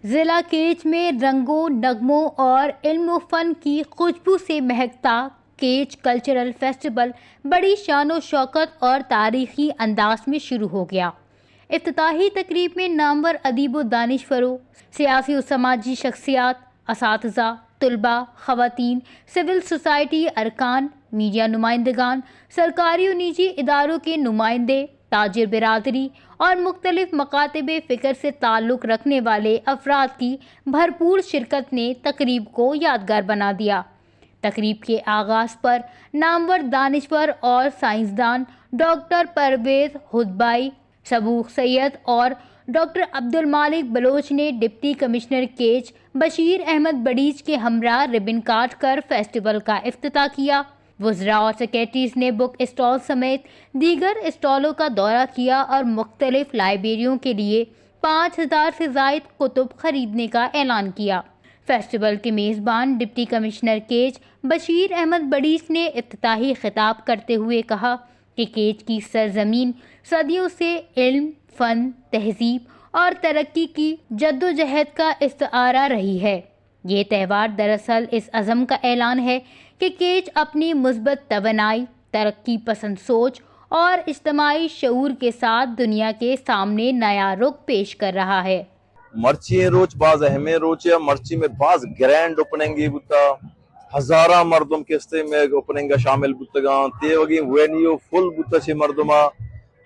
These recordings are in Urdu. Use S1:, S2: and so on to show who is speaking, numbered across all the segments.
S1: ضلع کیچ میں رنگوں، نغموں اور علم و فن کی خوشبو سے مہکتا کیچ کلچرل فیسٹیول بڑی شان و شوکت اور تاریخی انداز میں شروع ہو گیا۔ افتتاحی تقریب میں نامور ادیب و دانشوروں، سیاسی و سماجی شخصیات، اساتذہ، طلباء، خواتین، سول سوسائٹی ارکان، میڈیا نمائندگان، سرکاری و نجی اداروں کے نمائندے، تاجر برادری اور مختلف مکاتب فکر سے تعلق رکھنے والے افراد کی بھرپور شرکت نے تقریب کو یادگار بنا دیا۔ تقریب کے آغاز پر نامور دانشور اور سائنسدان ڈاکٹر پرویز ہدبائی، صبوح سید اور ڈاکٹر عبدالمالک بلوچ نے ڈپٹی کمشنر کیچ بشیر احمد بڑیچ کے ہمراہ ربن کاٹ کر فیسٹیول کا افتتاح کیا۔ وزراء اور سیکریٹریز نے بک اسٹال سمیت دیگر اسٹالوں کا دورہ کیا اور مختلف لائبریریوں کے لیے 5000 سے زائد کتب خریدنے کا اعلان کیا۔ فیسٹیول کے میزبان ڈپٹی کمشنر کیچ بشیر احمد بڑیچ نے افتتاحی خطاب کرتے ہوئے کہا کہ کیچ کی سرزمین صدیوں سے علم، فن، تہذیب اور ترقی کی جدوجہد کا استعارہ رہی ہے۔ یہ تہوار دراصل اس عزم کا اعلان ہے کہ کیچ اپنی مثبت توانائی، ترقی پسند سوچ اور اجتماعی شعور کے ساتھ دنیا کے سامنے نیا رخ پیش کر رہا ہے۔
S2: مرچی روچ باز اہمیں روچیا مرچی میں باز گرینڈ اوپننگی بتا ہزارہ مردم کستے میں اوپننگا شامل بتگاں تے وگی وینیو فل بتا چھ مردمہ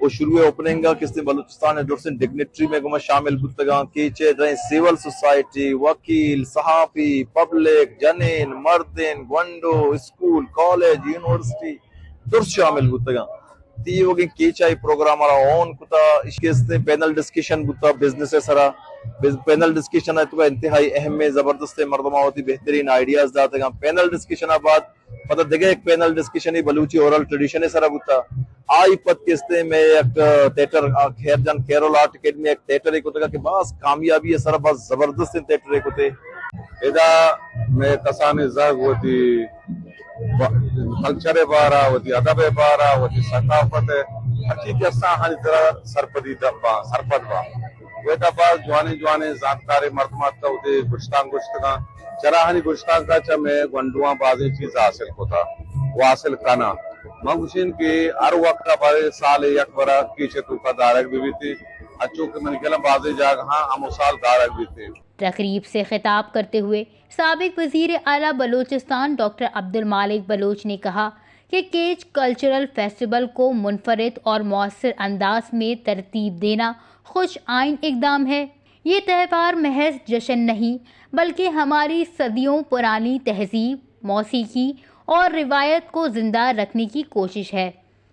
S2: وہ شروع اوپننگا کستے بلوچستان ڈرسن ڈگنیٹری میں گما شامل بتگاں کیچے رہیں سیول سوسائٹی، وکیل، صحافی، پبلک، جنین، مردین، گونڈو، اسکول، کالج، یونیورسٹی درس شامل بتگاں تی وگی کیچائی پروگرام آرہا اون کتا اس کستے پینل ڈسکشن بتا بزنس سرا پینل ڈسکشن ہے تو انتہائی اہم میں زبردست مردمہ ہوتی بہترین آئیڈیاز داتے گا۔ پینل ڈسکشن بعد پتہ دیگه ایک پینل ڈسکشن ہی بلوچی اورل ٹریڈیشن سرا بتا آئی پت کستے میں ایک تیٹر خیر جان کیرول آرٹ اکیڈمی ایک تیٹر ایک ہوتا کہ باز کامیابی ہے سرا باز زبردست تیٹر ایک ہوتے ادا میں کسانی زاگ ہوتی کلچر بارا ہوتی ادب بارا ہوتی ثقافت حقیقت ساہانی طرح سرپدی دبا سرپد با ویتا باز جوانے زانکاری مردمات کا ہوتے گشتان گشتگاں چراہنی گشتان کا چا میں گنڈوان بازی چیز حاصل ہوتا وہ حاصل کانا مگوشین کی ہر وقت بارے سال یک برا کیچے تو کا دارک بھی تھی اچھو کہ میں نے کہلا بازی جاگ ہاں ہم سال دارک بھی تھی۔
S1: تقریب سے خطاب کرتے ہوئے سابق وزیر اعلیٰ بلوچستان ڈاکٹر عبدالمالک بلوچ نے کہا کہ کیچ کلچرل فیسٹیول کو منفرد اور مؤثر انداز میں ترتیب دینا خوش آئین اقدام ہے۔ یہ تہوار محض جشن نہیں بلکہ ہماری صدیوں پرانی تہذیب، موسیقی اور روایت کو زندہ رکھنے کی کوشش ہے۔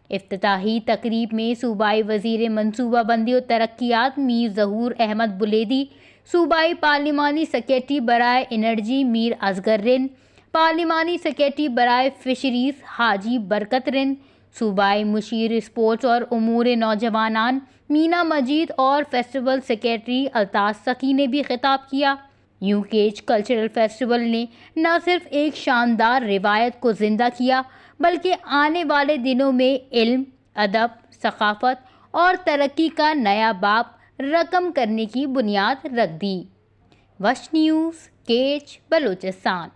S1: افتتاحی تقریب میں صوبائی وزیر منصوبہ بندی و ترقیات میر ظہور احمد بلیدی، صوبائی پارلیمانی سیکریٹری برائے انرجی میر اصغر رند، پارلیمانی سیکریٹری برائے فشریز حاجی برکت رند، صوبائی مشیر اسپورٹس اور امور نوجوانان مینا مجید اور فیسٹیول سیکریٹری الطاف سکی نے بھی خطاب کیا۔ یوں کیچ کلچرل فیسٹیول نے نہ صرف ایک شاندار روایت کو زندہ کیا بلکہ آنے والے دنوں میں علم، ادب، ثقافت اور ترقی کا نیا باب رقم کرنے کی بنیاد رکھ دی۔ وش نیوز، کیچ، بلوچستان۔